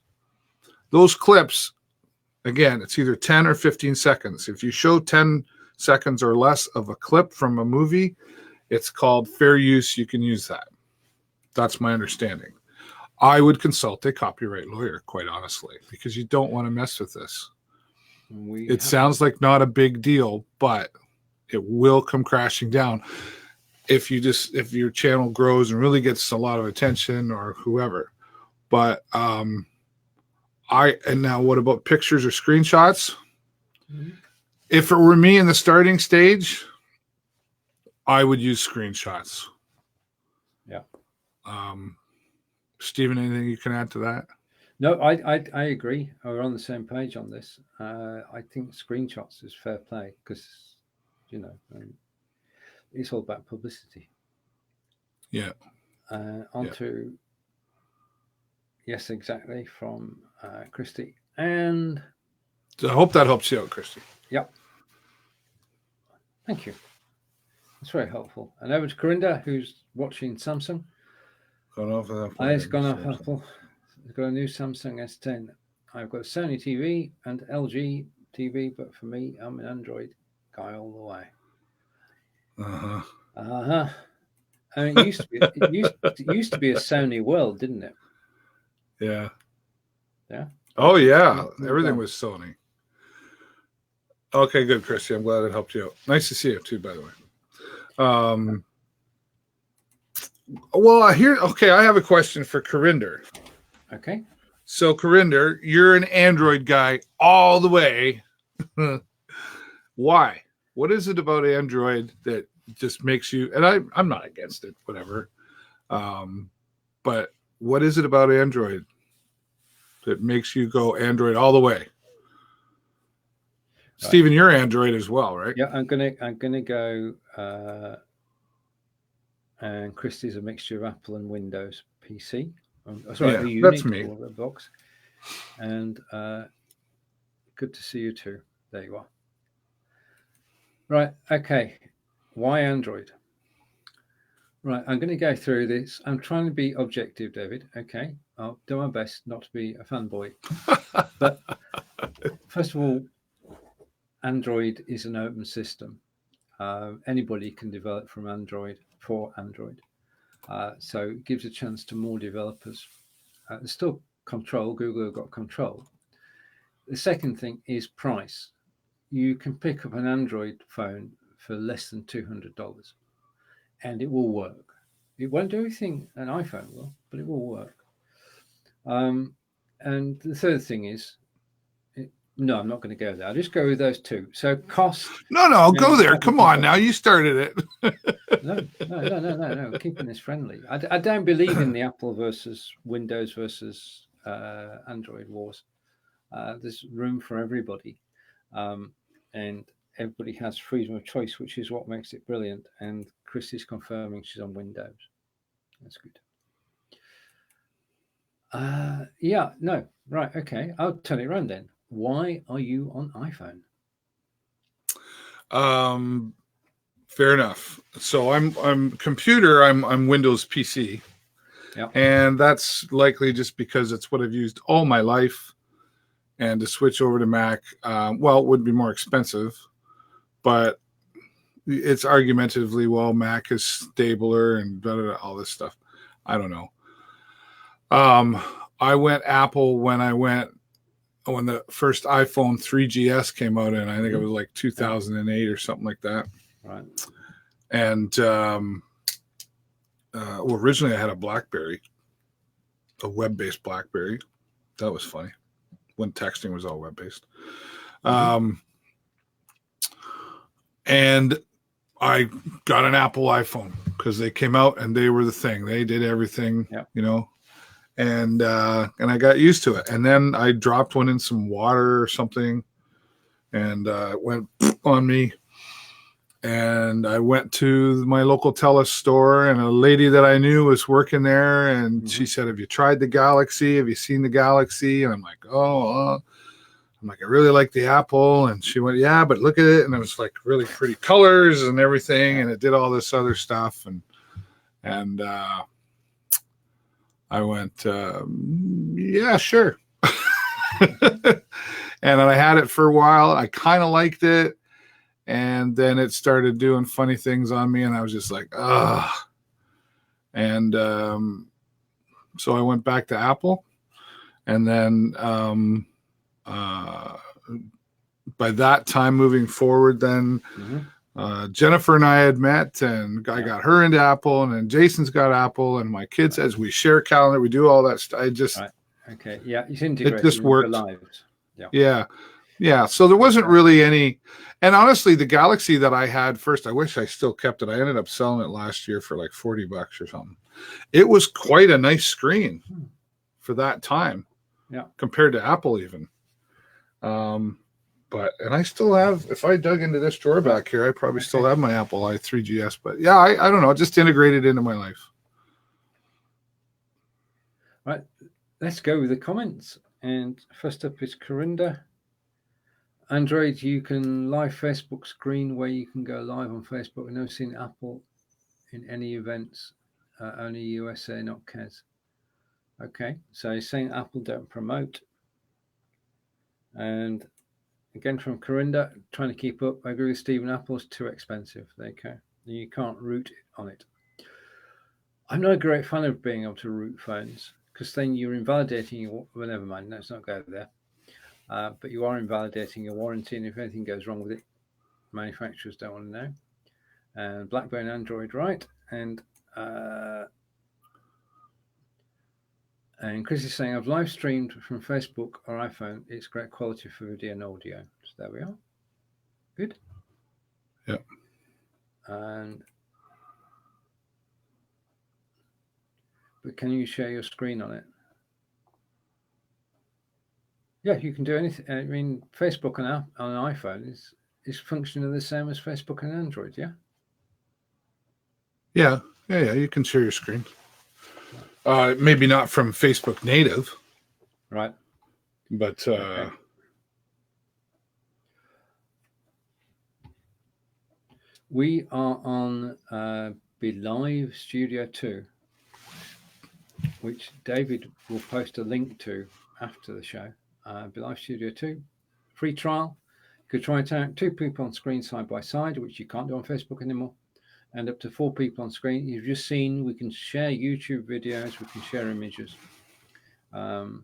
Those clips, again, it's either 10 or 15 seconds. If you show 10 seconds or less of a clip from a movie, it's called fair use. You can use that. That's my understanding. I would consult a copyright lawyer, quite honestly, because you don't want to mess with this. It sounds like not a big deal, but it will come crashing down if your channel grows and really gets a lot of attention or whoever. But and now what about pictures or screenshots? Mm-hmm. If it were me in the starting stage, I would use screenshots. Yeah. Stephen, anything you can add to that? No, I agree. We're on the same page on this. I think screenshots is fair play because, it's all about publicity. Yeah. To yes, exactly, from Christy. And so I hope that helps you out, Christy. Yep. Thank you. That's very helpful. And over to Corinda, who's watching Samsung. It's gone off Apple. It's got a new Samsung S10. I've got a Sony TV and LG TV, but for me, I'm an Android guy all the way. I mean, it used to be a Sony world, didn't it? Yeah. Yeah. Oh yeah, everything was Sony. Okay, good, Christy. I'm glad it helped you out. Nice to see you too, by the way. I have a question for Corinder. Okay. So, Corinder, you're an Android guy all the way. Why? what is it about Android that just makes you? And I'm not against it, whatever. But what is it about Android that makes you go Android all the way? Right. Stephen, you're Android as well, right? Yeah, I'm gonna go. And Christie's a mixture of Apple and Windows PC. Sorry, yeah, a Unix that's me. box. And good to see you too. There you are. Right. Okay. Why Android? Right. I'm going to go through this. I'm trying to be objective, David. Okay. I'll do my best not to be a fanboy. But first of all, Android is an open system. Anybody can develop from Android for Android. So it gives a chance to more developers. There's still control. Google have got control. The second thing is price. You can pick up an Android phone for less than $200 and it will work. It won't do everything an iPhone will, but it will work. And the third thing is, no, I'm not going to go there. I'll just go with those two. So cost. No, go there. Come on now. You started it. No. Keeping this friendly. I don't believe in the Apple versus Windows versus Android wars. There's room for everybody. And everybody has freedom of choice, which is what makes it brilliant. And Chris is confirming she's on Windows. That's good. Right. Okay. I'll turn it around then. Why are you on iPhone? Fair enough. So I'm computer. I'm Windows PC. Yeah. And that's likely just because it's what I've used all my life. And to switch over to Mac, it would be more expensive, but it's argumentatively, Mac is stabler and all this stuff. I don't know. I went Apple when the first iPhone 3GS came out, and I think it was like 2008 or something like that. Right. And originally I had a BlackBerry, a web-based BlackBerry. That was funny when texting was all web-based. And I got an Apple iPhone because they came out and they were the thing. They did everything, and I got used to it. And then I dropped one in some water or something, and it went on me. And I went to my local TELUS store, and a lady that I knew was working there, and she said, "Have you tried the Galaxy? Have you seen the Galaxy?" And I'm like, I really like the Apple. And she went, "Yeah, but look at it." And it was like really pretty colors and everything, and it did all this other stuff. And I went, "Yeah, sure." And I had it for a while. I kind of liked it. And then it started doing funny things on me, and I was just like, ugh. And so I went back to Apple. And then by that time, moving forward, then Jennifer and I had met, and I got her into Apple, and then Jason's got Apple, and my kids, as we share calendar, we do all that stuff. I just, okay, yeah, it's integrated. It just worked. Lives. Yeah. So there wasn't really any, and honestly, the Galaxy that I had first, I wish I still kept it. I ended up selling it last year for like $40 or something. It was quite a nice screen for that time, compared to Apple even. But I still have, if I dug into this drawer back here, I probably still have my Apple i3GS. But yeah, I don't know, just integrated into my life. Right, let's go with the comments. And first up is Corinda. Android, you can live Facebook screen where you can go live on Facebook. We've never seen Apple in any events, only USA, not Kez. Okay, so he's saying Apple don't promote. And again from Corinda, trying to keep up. I agree with Stephen, Apple's too expensive. There you go. You can't root on it. I'm not a great fan of being able to root phones because then you're invalidating your, well, never mind, let's not go there. But you are invalidating your warranty, and if anything goes wrong with it, manufacturers don't want to know. And BlackBerry and Android, right? And Chris is saying, I've live streamed from Facebook or iPhone. It's great quality for video and audio. So there we are. Good. Yeah. But can you share your screen on it? Yeah, you can do anything. I mean, Facebook on an iPhone is functioning the same as Facebook and Android. Yeah. Yeah. You can share your screen. Maybe not from Facebook native. Right. But Okay. We are on Be Live Studio 2, which David will post a link to after the show. Be Live Studio 2, free trial. You could try it out. 2 people on screen side by side, which you can't do on Facebook anymore, and up to 4 people on screen. You've just seen we can share YouTube videos, we can share images, and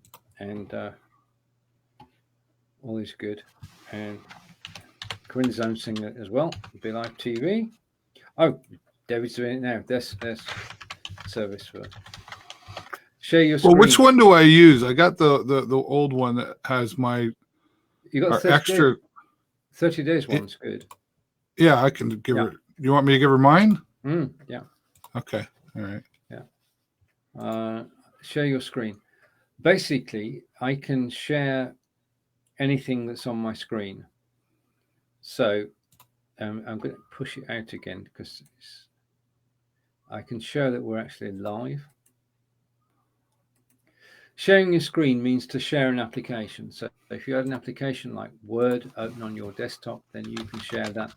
all is good. And Corinne's announcing it as well. Be Live TV. Oh, David's doing it now. There's service for share your screen. Well, which one do I use? I got the old one that has my You got 30 extra days. 30 days one's good. Yeah, I can give her. You want me to give her mine? Yeah. Okay. All right. Yeah. Share your screen. Basically, I can share anything that's on my screen. So I'm going to push it out again because I can show that we're actually live. Sharing your screen means to share an application. So if you had an application like Word open on your desktop, then you can share that.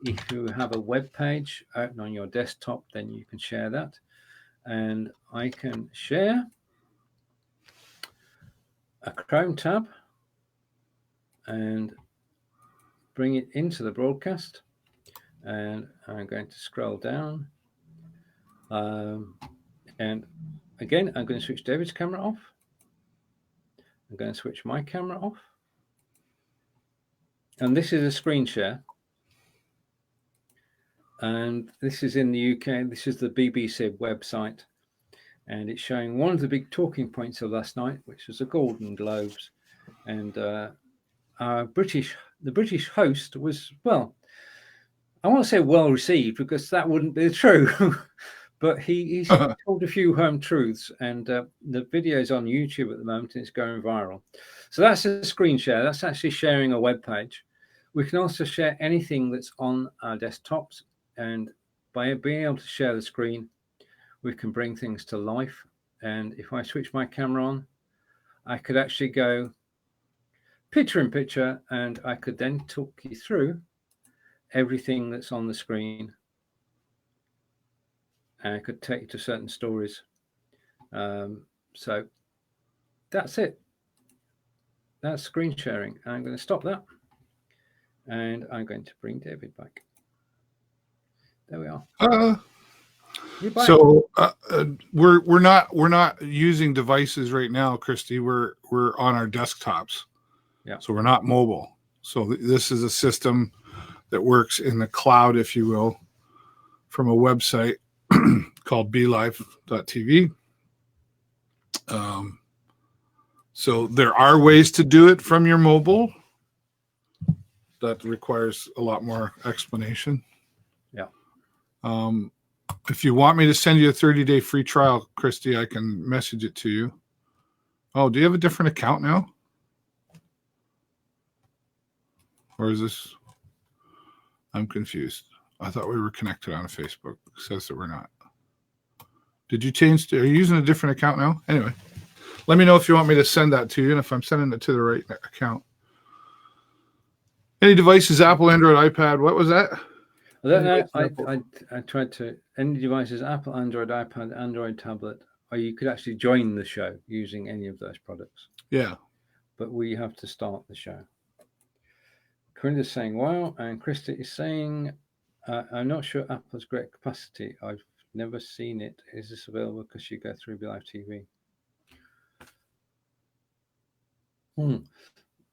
If you have a web page open on your desktop, then you can share that. And I can share a Chrome tab and bring it into the broadcast. And I'm going to scroll down. And again, I'm going to switch David's camera off. I'm going to switch my camera off. And this is a screen share. And this is in the UK. This is the BBC website. And it's showing one of the big talking points of last night, which was the Golden Globes. And the British host was, well, I want to say well received because that wouldn't be true. But he told a few home truths, and the video's on YouTube at the moment, and it's going viral. So that's a screen share. That's actually sharing a web page. We can also share anything that's on our desktops, and by being able to share the screen, we can bring things to life. And if I switch my camera on, I could actually go picture in picture, and I could then talk you through everything that's on the screen. And I could take you to certain stories. So that's it. That's screen sharing. I'm going to stop that. And I'm going to bring David back. There we are. So we're not using devices right now, Christy. We're on our desktops. Yeah. So we're not mobile. So this is a system that works in the cloud, if you will, from a website called BeLive.tv. So there are ways to do it from your mobile. That requires a lot more explanation. Yeah. If you want me to send you a 30-day free trial, Christy, I can message it to you. Oh, do you have a different account now? Or is this? I'm confused. I thought we were connected on Facebook. It says that we're not. Did you change? Are you using a different account now? Anyway, let me know if you want me to send that to you and if I'm sending it to the right account. Any devices, Apple, Android, iPad. What was that? I don't know. I tried to, any devices, Apple, Android, iPad, Android tablet, or you could actually join the show using any of those products. Yeah. But we have to start the show. Corinda's saying, wow. And Krista is saying, I'm not sure Apple's great capacity. I've never seen it. Is this available because you go through BeLive TV?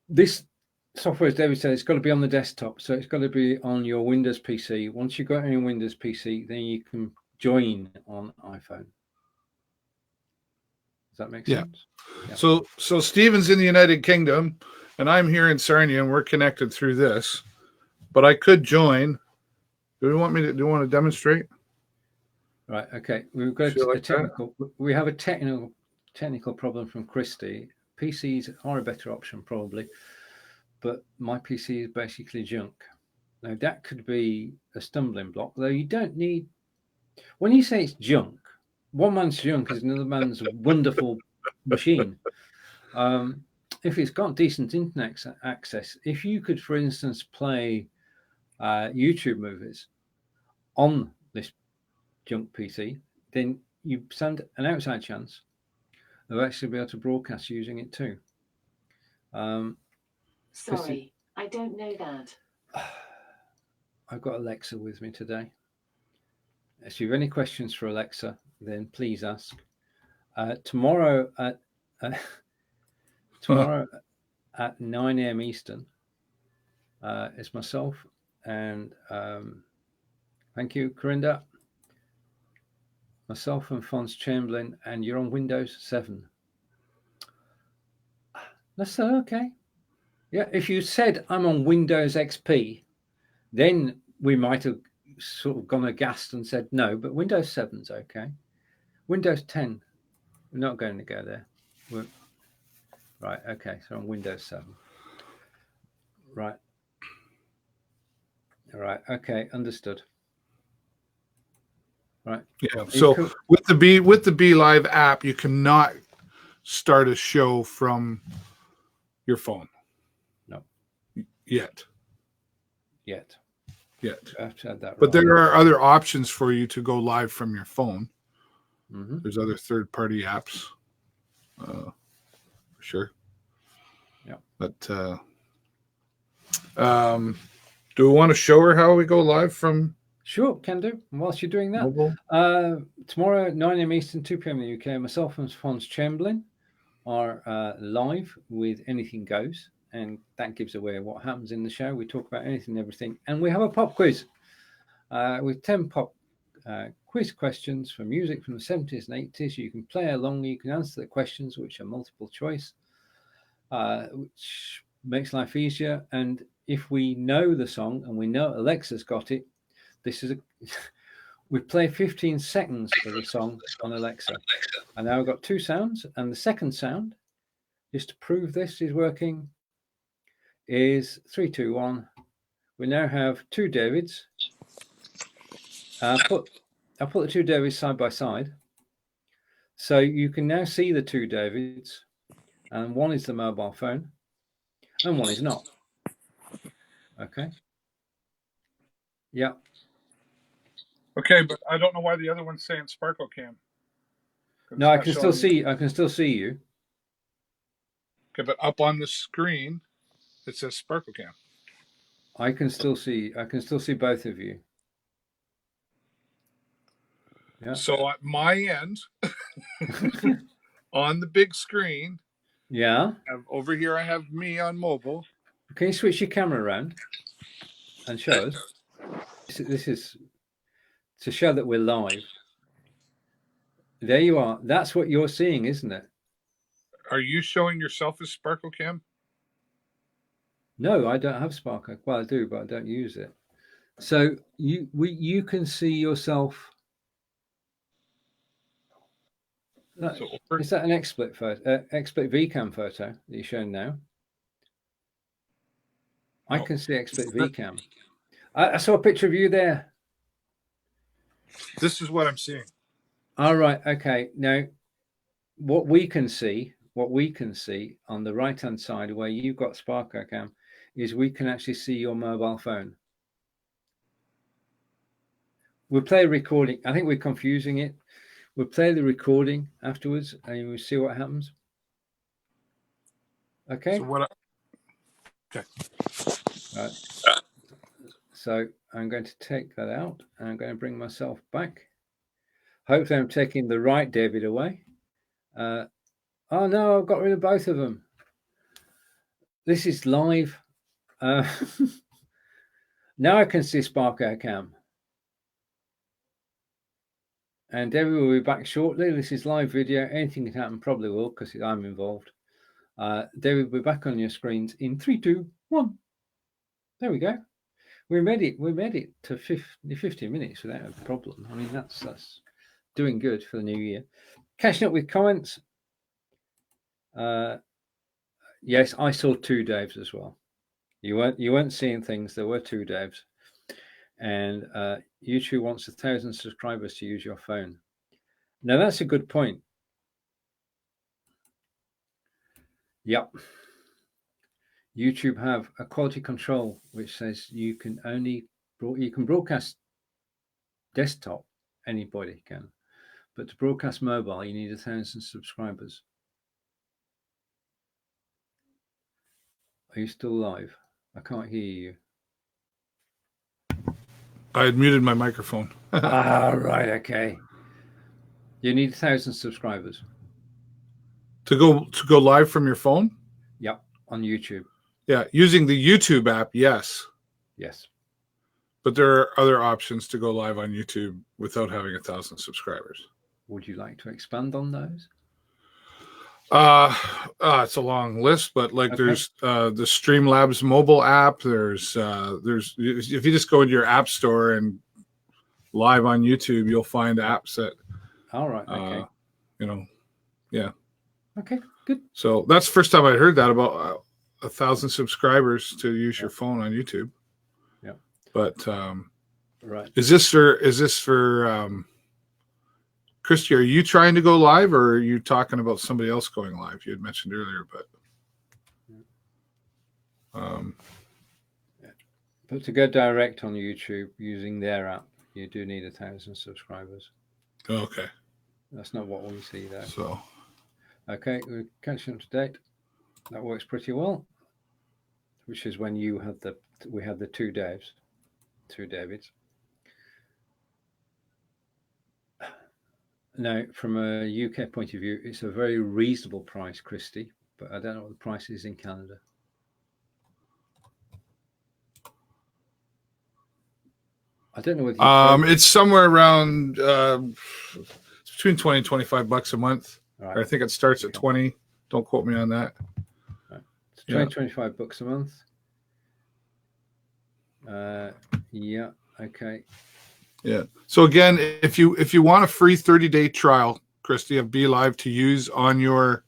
This software, as David said, it's got to be on the desktop. So it's got to be on your Windows PC. Once you've got any Windows PC, then you can join on iPhone. Does that make sense? Yeah. So Stephen's in the United Kingdom, and I'm here in Sarnia, and we're connected through this. But I could join Do you want to demonstrate? Right. Okay. We've got Like a technical. We have a technical problem from Christy. PCs are a better option probably, but my PC is basically junk. Now that could be a stumbling block, though you don't need. When you say it's junk, one man's junk is another man's wonderful machine. If it's got decent internet access, if you could, for instance, play YouTube movies on this junk PC, then you stand an outside chance of actually be able to broadcast using it too. Sorry, I don't know that. I've got Alexa with me today. If you have any questions for Alexa, then please ask. Tomorrow at 9 a.m. Eastern, it's myself and thank you, Corinda. Myself and Fons Chamberlain, and you're on Windows 7. That's okay. Yeah, if you said I'm on Windows XP, then we might have sort of gone aghast and said no, but Windows 7's okay. Windows 10, we're not going to go there. Right, okay, so on Windows 7. Right. All right, okay, understood. Right. Yeah. So with the Be Live app, you cannot start a show from your phone. No. Yet. I have to add that. But there are other options for you to go live from your phone. Mm-hmm. There's other third-party apps, for sure. Yeah. But do we want to show her how we go live from? Sure, can do. And whilst you're doing that, mobile? Tomorrow at 9 a.m. Eastern, 2 p.m. in the UK, myself and Fons Chamberlain are live with Anything Goes, and that gives away what happens in the show. We talk about anything and everything, and we have a pop quiz with 10 pop quiz questions for music from the 70s and 80s. You can play along, you can answer the questions, which are multiple choice, which makes life easier. And if we know the song and we know Alexa's got it, this is we play 15 seconds of the song on Alexa. And now I've got two sounds, and the second sound, just to prove this is working, is 3, 2, 1. We now have two Davids. I'll put the two Davids side by side. So you can now see the two Davids, and one is the mobile phone, and one is not. Okay. Yeah. Okay, but I don't know why the other one's saying Sparkle Cam. No, I can still see. I can still see you. Okay, but up on the screen, it says Sparkle Cam. I can still see. I can still see both of you. Yeah. So at my end, on the big screen, yeah. Over here, I have me on mobile. Can you switch your camera around and show us? This is to show that we're live. There you are. That's what you're seeing, isn't it? Are you showing yourself as Sparkle Cam? No, I don't have Sparkle. Well, I do, but I don't use it. So you can see yourself. Is that an XSplit photo? XSplit VCam photo that you're showing now? I can see XSplit VCam. I saw a picture of you there. This is what I'm seeing. All right. Okay. Now, what we can see on the right-hand side where you've got Sparkle Cam is we can actually see your mobile phone. We'll play a recording. I think we're confusing it. We'll play the recording afterwards and we'll see what happens. Okay. Okay. All right. So I'm going to take that out and I'm going to bring myself back. Hopefully I'm taking the right David away. Oh no, I've got rid of both of them. This is live. Now I can see Sparkle Cam. And David will be back shortly. This is live video. Anything can happen, probably will, because I'm involved. David will be back on your screens in 3, 2, 1. There we go. We made it to 50 minutes without a problem. I mean, that's doing good for the new year. Catching up with comments. Yes, I saw 2 Daves as well. You weren't seeing things. There were 2 Daves, and YouTube wants 1,000 subscribers to use your phone. Now that's a good point. Yep. YouTube have a quality control which says you can broadcast desktop, anybody can, but to broadcast mobile you need 1,000 subscribers. Are you still live? I can't hear you. I had muted my microphone. Right, okay. You need 1,000 subscribers to go live from your phone. Yep, on YouTube. Yeah, using the YouTube app, yes. Yes. But there are other options to go live on YouTube without having 1,000 subscribers. Would you like to expand on those? It's a long list, but like there's the Streamlabs mobile app. There's if you just go into your app store and live on YouTube, you'll find apps that. All right. Okay. Yeah. Okay. Good. So that's the first time I heard that about 1,000 subscribers to use your phone on YouTube. Yeah. But right. Is this for Christy, are you trying to go live, or are you talking about somebody else going live? You had mentioned earlier, but to go direct on YouTube using their app, you do need 1,000 subscribers. Okay. That's not what we see there. So, okay, we're catching up to date. That works pretty well. Which is when we had the 2 Davids. Now, from a UK point of view, it's a very reasonable price, Christy, but I don't know what the price is in Canada. I don't know whether it's somewhere around between $20 and $25 a month. Right. I think it starts at 20. Don't quote me on that. Right. It's 20, $25 a month. Yeah. Okay. Yeah. So again, if you want a free 30-day trial, Christy, of Be Live to use on your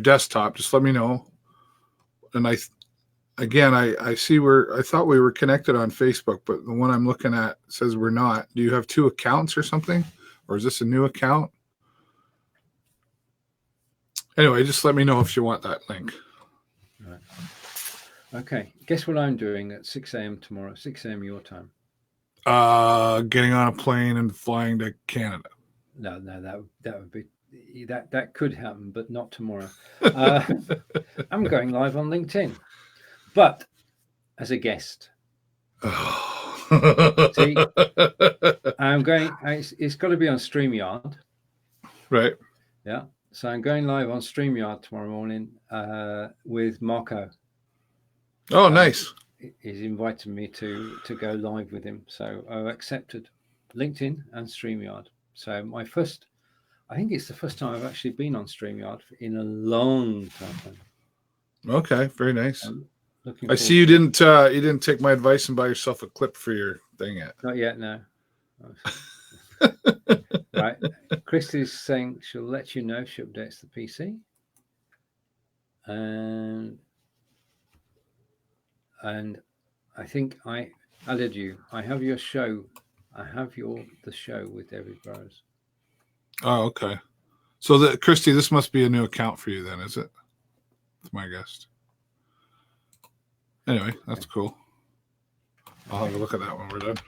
desktop, just let me know. And I see I thought we were connected on Facebook, but the one I'm looking at says we're not. Do you have 2 accounts or something? Or is this a new account? Anyway, just let me know if you want that link. Right. Okay. Guess what I'm doing at 6 a.m. tomorrow, 6 a.m. your time? Getting on a plane and flying to Canada. No, that would be that could happen, but not tomorrow. I'm going live on LinkedIn, but as a guest. See, I'm going. It's got to be on StreamYard, right? Yeah. So I'm going live on StreamYard tomorrow morning with Marco. Oh, nice. He's invited me to go live with him, so I've accepted LinkedIn and StreamYard. So I think it's the first time I've actually been on StreamYard in a long time. Okay, very nice. I see you didn't take my advice and buy yourself a clip for your thing yet. Not yet, no. Right. Christy's saying she'll let you know if she updates the PC. And I think I added you. I have your show. I have the show with David Burrows. Oh, okay. So Christy, this must be a new account for you then, is it? That's my guess. Anyway, that's cool. I'll have a look at that when we're done.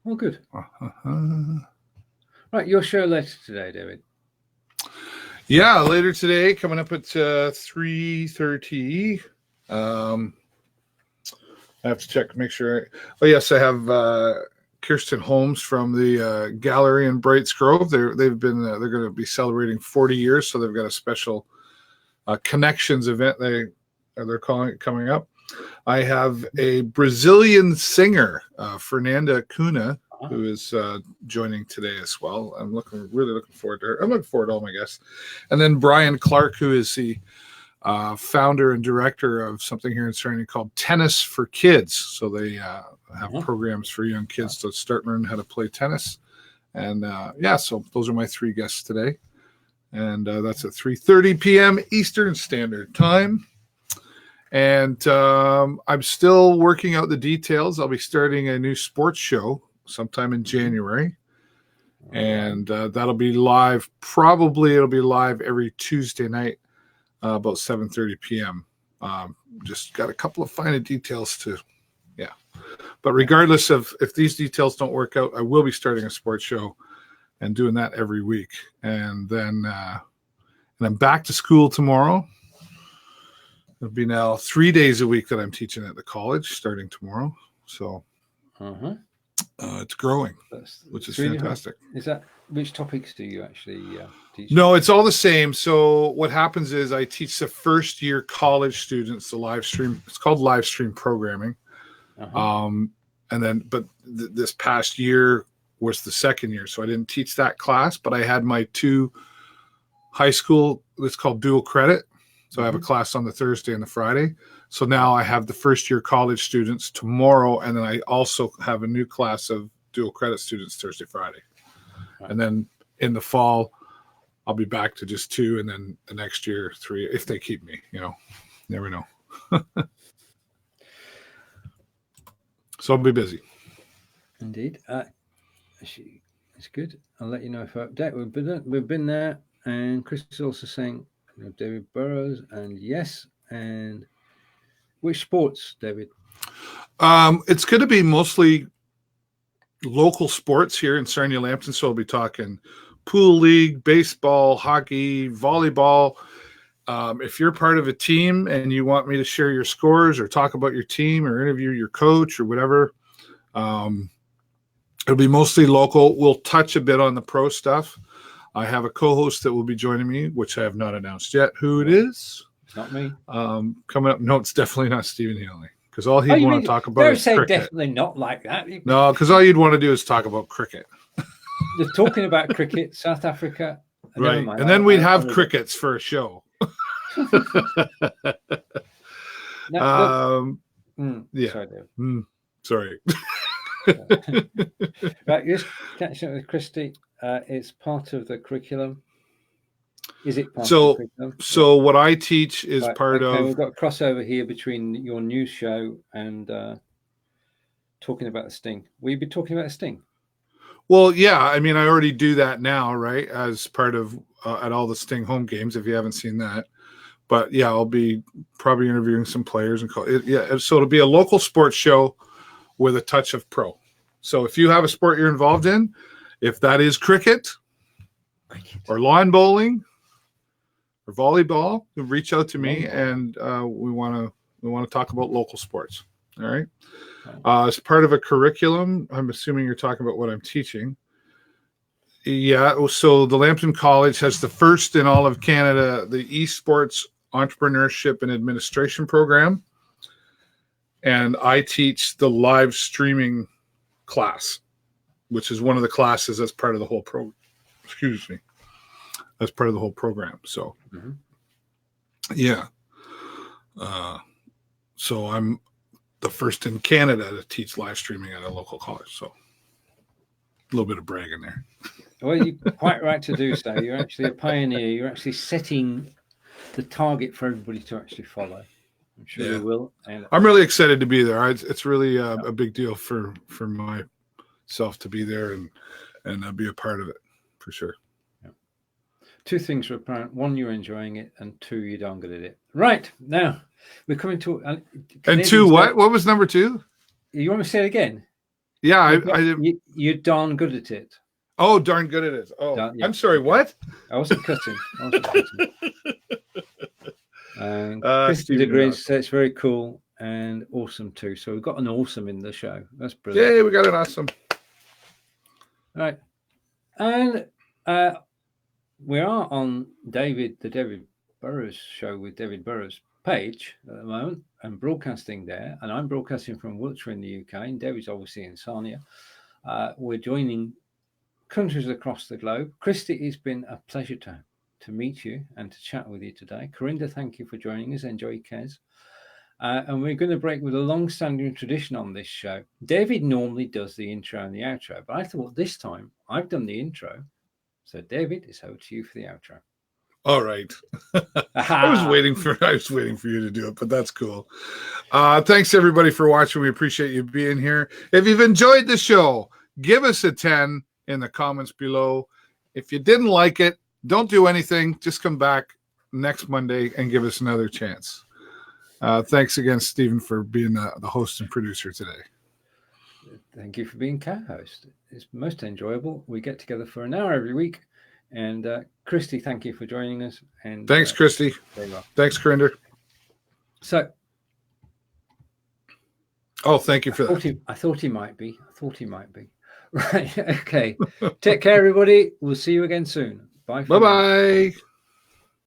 Oh, good. Right, your show later today, David. Yeah, later today, coming up at 3:30. I have to check, make sure. Oh, yes, I have Kirsten Holmes from the gallery in Brights Grove. They're going to be celebrating 40 years, so they've got a special connections event they're calling it coming up. I have a Brazilian singer, Fernanda Cunha, who is joining today as well. I'm really looking forward to her. I'm looking forward to all my guests. And then Brian Clark, who is the founder and director of something here in Sarnia called Tennis for Kids. So they have programs for young kids to start learning how to play tennis. And so those are my 3 guests today. And that's at 3:30 p.m. Eastern Standard Time. And I'm still working out the details. I'll be starting a new sports show sometime in January. And that'll be live. Probably it'll be live every Tuesday night. About 7:30 p.m. Just got a couple of finer details but regardless of if these details don't work out, I will be starting a sports show and doing that every week. And then I'm back to school tomorrow. It'll be now 3 days a week that I'm teaching at the college starting tomorrow. So it's growing, which is fantastic. Is that which topics do you actually teach? No, it's all the same. So what happens is I teach the first year college students the live stream. It's called live stream programming. And then, but this past year was the second year. So I didn't teach that class, but I had my 2 high school, it's called dual credit. So I have a class on the Thursday and the Friday. So now I have the first year college students tomorrow. And then I also have a new class of dual credit students Thursday, Friday. And then in the fall, I'll be back to just 2. And then the next year, 3, if they keep me, never know. So I'll be busy. Indeed. It's good. I'll let you know if I update. We've been there. And Chris is also saying David Burrows. And yes. And which sports, David? It's going to be mostly local sports here in Sarnia Lambton. So I'll be talking pool league, baseball, hockey, volleyball. If you're part of a team and you want me to share your scores or talk about your team or interview your coach or whatever, it'll be mostly local. We'll touch a bit on the pro stuff. I have a co-host that will be joining me, which I have not announced yet who it is. It's not me. Coming up. No, it's definitely not Stephen Healey. Because all he'd want to talk about is cricket. Definitely not like that. No, because all you'd want to do is talk about cricket. They're talking about cricket, South Africa. Right. And then we'd have crickets for a show. Yeah. Sorry, Dave. Sorry. Right, just catching up with Christy. It's part of the curriculum. Is it part of the curriculum? So what I teach is part of. We've got a crossover here between your news show and talking about the Sting. Will you be talking about the Sting? Well, yeah. I mean, I already do that now, right? As part of at all the Sting home games. If you haven't seen that. But yeah, I'll be probably interviewing some players and so it'll be a local sports show with a touch of pro. So if you have a sport you're involved in, if that is cricket or lawn bowling or volleyball, reach out to me and we want to talk about local sports. All right. As part of a curriculum, I'm assuming you're talking about what I'm teaching. Yeah. So the Lambton College has the first in all of Canada, the esports entrepreneurship and administration program. And I teach the live streaming class, which is one of the classes that's part of the whole program. Excuse me. That's part of the whole program. So, so I'm the first in Canada to teach live streaming at a local college. So a little bit of bragging there. Well, you're quite right to do so. You're actually a pioneer. You're actually setting the target for everybody to actually follow. I'm sure you will. And I'm really excited to be there. It's really a big deal for myself to be there and be a part of it for sure. Yeah. 2 things are apparent. 1, you're enjoying it, and 2, you're darn good at it. Right now, we're coming to. And 2, what? What was number 2? You want me to say it again? Yeah, you're darn good at it. Oh, darn good at it. Oh, I'm sorry. What? I wasn't cutting. Christy agrees. So it's very cool and awesome too. So we've got an awesome in the show. That's brilliant. Yeah, we got an awesome. All right, and we are on the David Burrows show with David Burrows page at the moment, and broadcasting there. And I'm broadcasting from Wiltshire in the UK, and David's obviously in Sarnia. We're joining countries across the globe. Christy, it's been a pleasure to to meet you and to chat with you today. Corinda, thank you for joining us. Enjoy Kez. And we're going to break with a long-standing tradition on this show. David normally does the intro and the outro, but I thought this time I've done the intro. So David, it's over to you for the outro. All right. I was waiting for you to do it, but that's cool. Thanks everybody for watching. We appreciate you being here. If you've enjoyed the show, give us a 10 in the comments below. If you didn't like it, don't do anything. Just come back next Monday and give us another chance. Thanks again, Stephen, for being the host and producer today. Thank you for being co-host. It's most enjoyable. We get together for an hour every week. And Christy, thank you for joining us. And thanks, Christy. Very well. Thanks, Corinda. So, thank you for that. I thought he might be. Right. Okay. Take care, everybody. We'll see you again soon. Bye. Bye-bye.